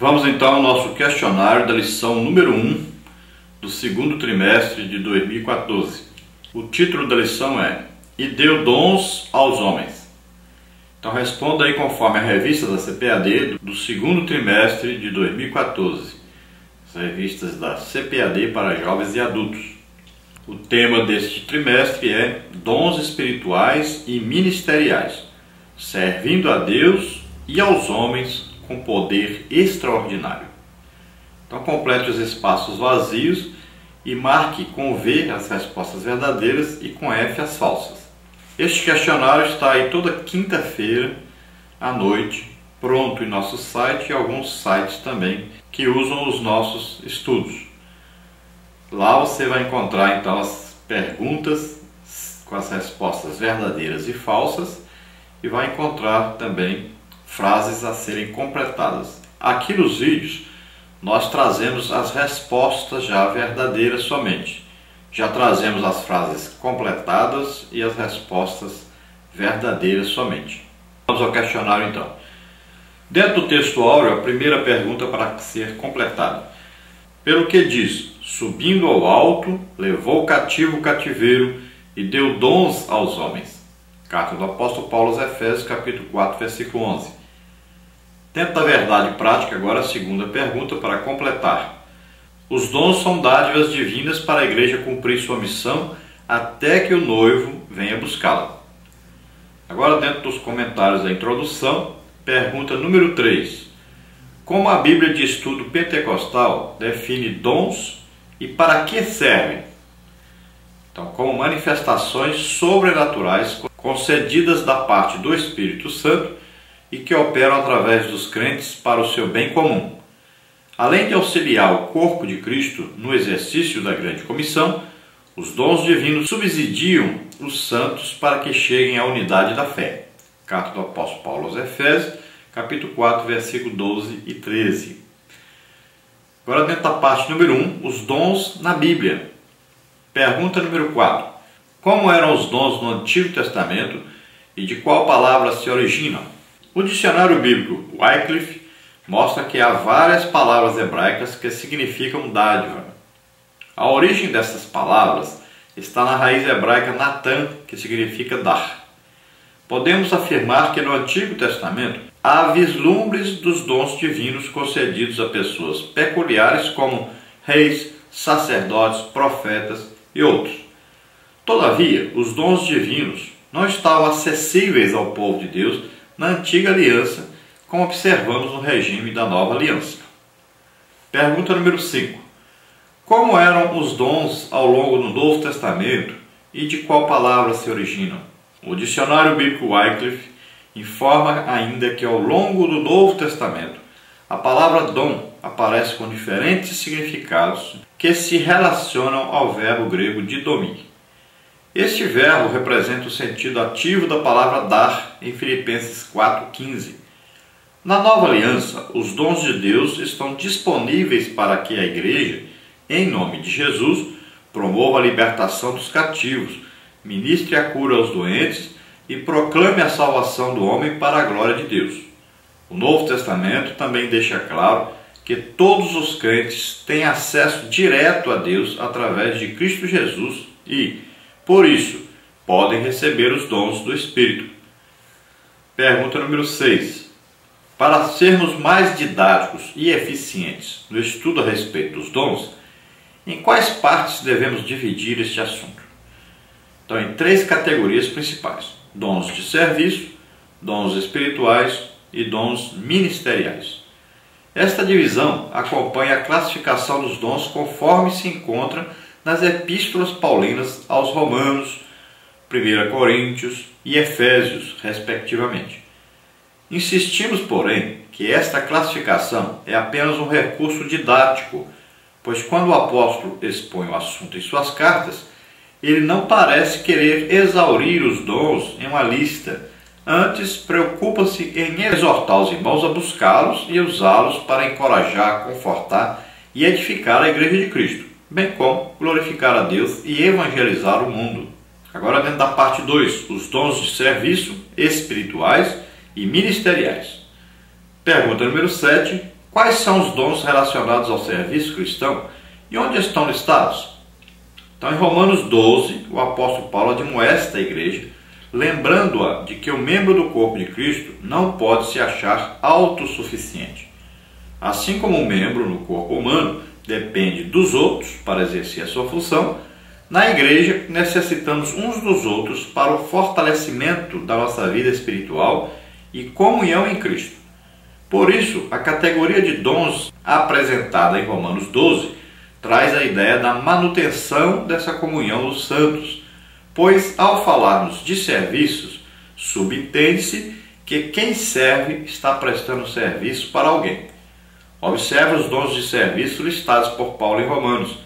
Vamos então ao nosso questionário da lição número 1 do segundo trimestre de 2014. O título da lição é "E deu dons aos homens". Então responda aí conforme a revista da CPAD do segundo trimestre de 2014. As revistas da CPAD para jovens e adultos. O tema deste trimestre é Dons espirituais e ministeriais, servindo a Deus e aos homens com poder extraordinário. Então complete os espaços vazios e marque com V as respostas verdadeiras e com F as falsas. Este questionário está aí toda quinta-feira à noite, pronto em nosso site e alguns sites também que usam os nossos estudos. Lá você vai encontrar então as perguntas com as respostas verdadeiras e falsas e vai encontrar também frases a serem completadas. Aqui nos vídeos nós trazemos as respostas já verdadeiras somente. Já trazemos as frases completadas e as respostas verdadeiras somente. Vamos ao questionário então. Dentro do texto áureo, a primeira pergunta para ser completada. Pelo que diz, subindo ao alto, levou cativo o cativeiro e deu dons aos homens. Carta do apóstolo Paulo aos Efésios, capítulo 4, versículo 11. Dentro da verdade prática, agora a segunda pergunta para completar. Os dons são dádivas divinas para a igreja cumprir sua missão até que o noivo venha buscá-la. Agora, dentro dos comentários da introdução, pergunta número 3. Como a Bíblia de Estudo Pentecostal define dons e para que servem? Então, como manifestações sobrenaturais concedidas da parte do Espírito Santo e que operam através dos crentes para o seu bem comum. Além de auxiliar o corpo de Cristo no exercício da grande comissão, os dons divinos subsidiam os santos para que cheguem à unidade da fé. Carta do apóstolo Paulo aos Efésios, capítulo 4, versículo 12 e 13. Agora dentro da parte número 1, os dons na Bíblia. Pergunta número 4. Como eram os dons no Antigo Testamento e de qual palavra se originam? O dicionário bíblico Wycliffe mostra que há várias palavras hebraicas que significam dádiva. A origem dessas palavras está na raiz hebraica Natan, que significa dar. Podemos afirmar que no Antigo Testamento há vislumbres dos dons divinos concedidos a pessoas peculiares como reis, sacerdotes, profetas e outros. Todavia, os dons divinos não estavam acessíveis ao povo de Deus na Antiga Aliança, como observamos no regime da Nova Aliança. Pergunta número 5. Como eram os dons ao longo do Novo Testamento e de qual palavra se originam? O dicionário bíblico Wycliffe informa ainda que ao longo do Novo Testamento a palavra dom aparece com diferentes significados que se relacionam ao verbo grego didomir. Este verbo representa o sentido ativo da palavra dar em Filipenses 4,15. Na Nova Aliança, os dons de Deus estão disponíveis para que a Igreja, em nome de Jesus, promova a libertação dos cativos, ministre a cura aos doentes e proclame a salvação do homem para a glória de Deus. O Novo Testamento também deixa claro que todos os crentes têm acesso direto a Deus através de Cristo Jesus e, por isso, podem receber os dons do Espírito. Pergunta número 6. Para sermos mais didáticos e eficientes no estudo a respeito dos dons, em quais partes devemos dividir este assunto? Então, em 3 categorias principais: dons de serviço, dons espirituais e dons ministeriais. Esta divisão acompanha a classificação dos dons conforme se encontra nas epístolas paulinas aos Romanos, 1 Coríntios e Efésios, respectivamente. Insistimos, porém, que esta classificação é apenas um recurso didático, pois quando o apóstolo expõe o assunto em suas cartas, ele não parece querer exaurir os dons em uma lista, antes preocupa-se em exortar os irmãos a buscá-los e usá-los para encorajar, confortar e edificar a Igreja de Cristo, bem como glorificar a Deus e evangelizar o mundo. Agora dentro da parte 2, os dons de serviço, espirituais e ministeriais. Pergunta número 7. Quais são os dons relacionados ao serviço cristão e onde estão listados? Então, em Romanos 12, o apóstolo Paulo admoesta a igreja, lembrando-a de que o membro do corpo de Cristo não pode se achar autossuficiente. Assim como o membro no corpo humano depende dos outros para exercer a sua função, na igreja necessitamos uns dos outros para o fortalecimento da nossa vida espiritual e comunhão em Cristo. Por isso, a categoria de dons apresentada em Romanos 12 traz a ideia da manutenção dessa comunhão dos santos, pois ao falarmos de serviços, subentende-se que quem serve está prestando serviço para alguém. Observe os dons de serviço listados por Paulo em Romanos: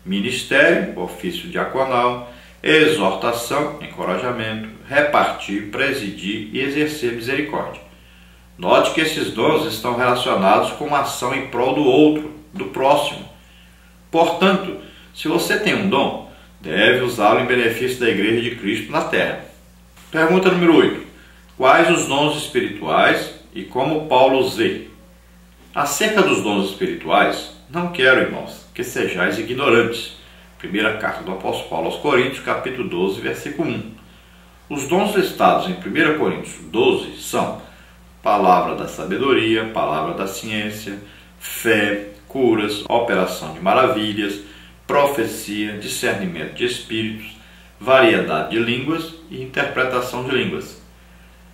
ministério, ofício diaconal, exortação, encorajamento, repartir, presidir e exercer misericórdia. Note que esses dons estão relacionados com uma ação em prol do outro, do próximo. Portanto, se você tem um dom, deve usá-lo em benefício da Igreja de Cristo na Terra. Pergunta número 8. Quais os dons espirituais e como Paulo os vê? Acerca dos dons espirituais, não quero, irmãos, que sejais ignorantes. Primeira carta do apóstolo Paulo aos Coríntios, capítulo 12, versículo 1. Os dons listados em 1 Coríntios 12 são palavra da sabedoria, palavra da ciência, fé, curas, operação de maravilhas, profecia, discernimento de espíritos, variedade de línguas e interpretação de línguas.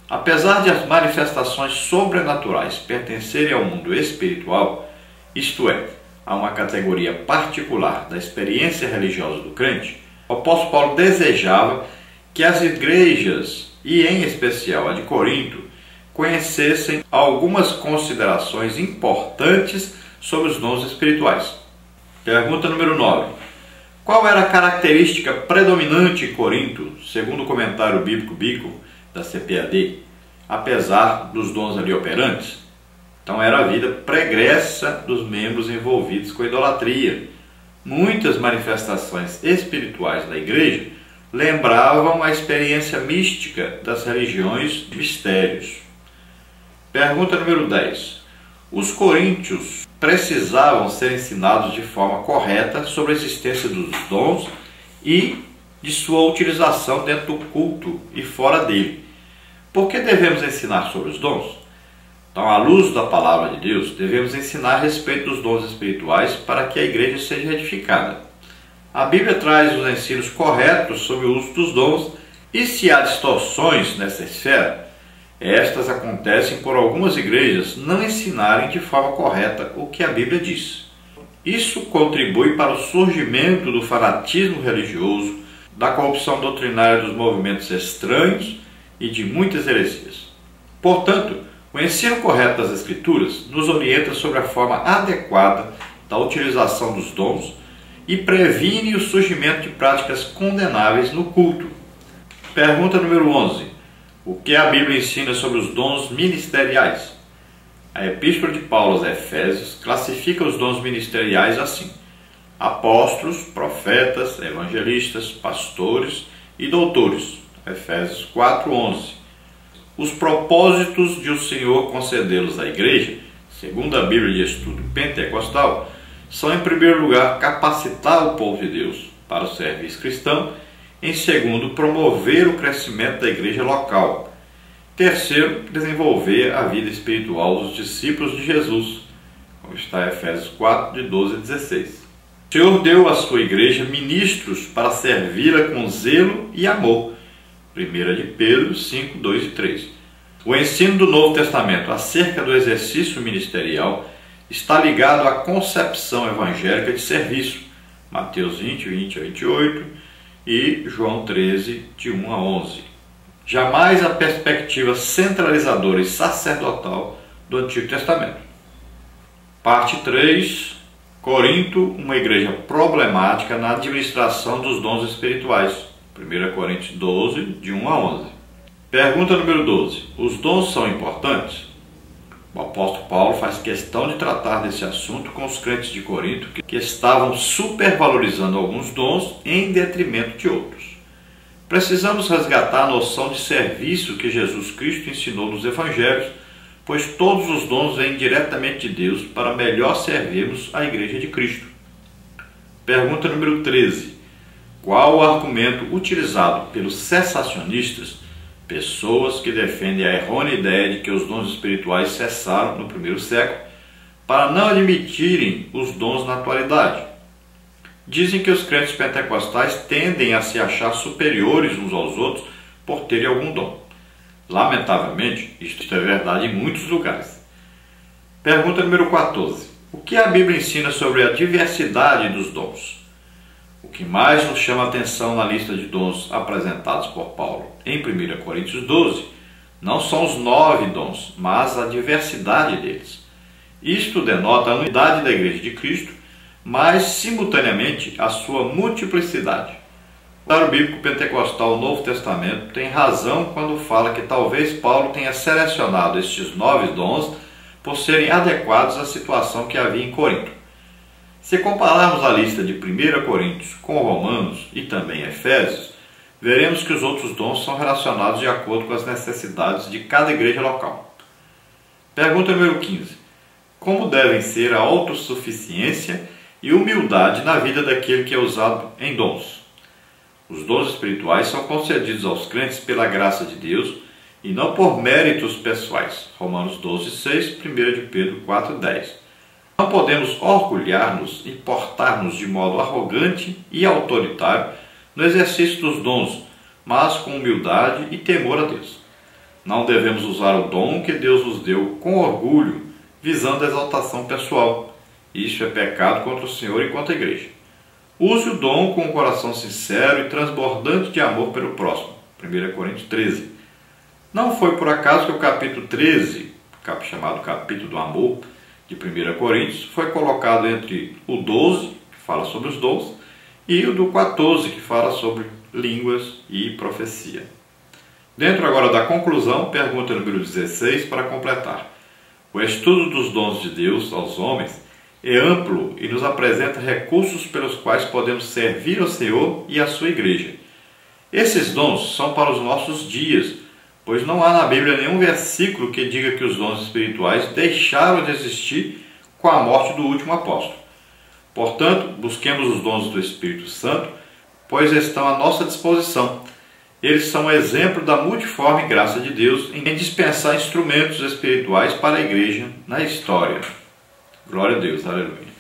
Apesar de as manifestações sobrenaturais pertencerem ao mundo espiritual, isto é, a uma categoria particular da experiência religiosa do crente, o apóstolo Paulo desejava que as igrejas, e em especial a de Corinto, conhecessem algumas considerações importantes sobre os dons espirituais. Pergunta número 9. Qual era a característica predominante em Corinto, segundo o comentário bíblico Bico, da CPAD, apesar dos dons ali operantes? Então era a vida pregressa dos membros envolvidos com a idolatria. Muitas manifestações espirituais da igreja lembravam a experiência mística das religiões de mistérios. Pergunta número 10. Os coríntios precisavam ser ensinados de forma correta sobre a existência dos dons e de sua utilização dentro do culto e fora dele. Por que devemos ensinar sobre os dons? Então, à luz da palavra de Deus, devemos ensinar a respeito dos dons espirituais para que a igreja seja edificada. A Bíblia traz os ensinos corretos sobre o uso dos dons, e se há distorções nessa esfera, estas acontecem por algumas igrejas não ensinarem de forma correta o que a Bíblia diz. Isso contribui para o surgimento do fanatismo religioso, da corrupção doutrinária dos movimentos estranhos e de muitas heresias. Portanto, o ensino correto das Escrituras nos orienta sobre a forma adequada da utilização dos dons e previne o surgimento de práticas condenáveis no culto. Pergunta número 11. O que a Bíblia ensina sobre os dons ministeriais? A Epístola de Paulo aos Efésios classifica os dons ministeriais assim: apóstolos, profetas, evangelistas, pastores e doutores. Efésios 4:11. Os propósitos de o Senhor concedê-los à igreja, segundo a Bíblia de Estudo Pentecostal, são, em primeiro lugar, capacitar o povo de Deus para o serviço cristão; em segundo, promover o crescimento da igreja local; terceiro, desenvolver a vida espiritual dos discípulos de Jesus, como está em Efésios 4, de 12 a 16. O Senhor deu à sua igreja ministros para servi-la com zelo e amor. 1 de Pedro 5, 2 e 3. O ensino do Novo Testamento acerca do exercício ministerial está ligado à concepção evangélica de serviço. Mateus 20, 20 a 28 e João 13, de 1 a 11. Jamais a perspectiva centralizadora e sacerdotal do Antigo Testamento. Parte 3. Corinto, uma igreja problemática na administração dos dons espirituais. 1 Coríntios 12, de 1 a 11. Pergunta número 12. Os dons são importantes? O apóstolo Paulo faz questão de tratar desse assunto com os crentes de Corinto que estavam supervalorizando alguns dons em detrimento de outros. Precisamos resgatar a noção de serviço que Jesus Cristo ensinou nos evangelhos, pois todos os dons vêm diretamente de Deus para melhor servirmos a Igreja de Cristo. Pergunta número 13. Qual o argumento utilizado pelos cessacionistas, pessoas que defendem a errônea ideia de que os dons espirituais cessaram no primeiro século, para não admitirem os dons na atualidade? Dizem que os crentes pentecostais tendem a se achar superiores uns aos outros por terem algum dom. Lamentavelmente, isto é verdade em muitos lugares. Pergunta número 14. O que a Bíblia ensina sobre a diversidade dos dons? O que mais nos chama a atenção na lista de dons apresentados por Paulo em 1 Coríntios 12 não são os 9 dons, mas a diversidade deles. Isto denota a unidade da Igreja de Cristo, mas simultaneamente a sua multiplicidade. O Comentário Bíblico Pentecostal do Novo Testamento tem razão quando fala que talvez Paulo tenha selecionado estes 9 dons por serem adequados à situação que havia em Corinto. Se compararmos a lista de 1 Coríntios com Romanos e também Efésios, veremos que os outros dons são relacionados de acordo com as necessidades de cada igreja local. Pergunta número 15. Como devem ser a autossuficiência e humildade na vida daquele que é usado em dons? Os dons espirituais são concedidos aos crentes pela graça de Deus e não por méritos pessoais. Romanos 12:6, 1 de Pedro 4:10. Não podemos orgulhar-nos e portar-nos de modo arrogante e autoritário no exercício dos dons, mas com humildade e temor a Deus. Não devemos usar o dom que Deus nos deu com orgulho, visando a exaltação pessoal. Isso é pecado contra o Senhor e contra a igreja. Use o dom com um coração sincero e transbordante de amor pelo próximo. 1 Coríntios 13. Não foi por acaso que o capítulo 13, chamado capítulo do amor, de 1 Coríntios, foi colocado entre o 12, que fala sobre os dons, e o do 14, que fala sobre línguas e profecia. Dentro agora da conclusão, pergunta número 16 para completar. O estudo dos dons de Deus aos homens é amplo e nos apresenta recursos pelos quais podemos servir ao Senhor e à sua igreja. Esses dons são para os nossos dias, pois não há na Bíblia nenhum versículo que diga que os dons espirituais deixaram de existir com a morte do último apóstolo. Portanto, busquemos os dons do Espírito Santo, pois estão à nossa disposição. Eles são exemplo da multiforme graça de Deus em dispensar instrumentos espirituais para a igreja na história. Glória a Deus, aleluia.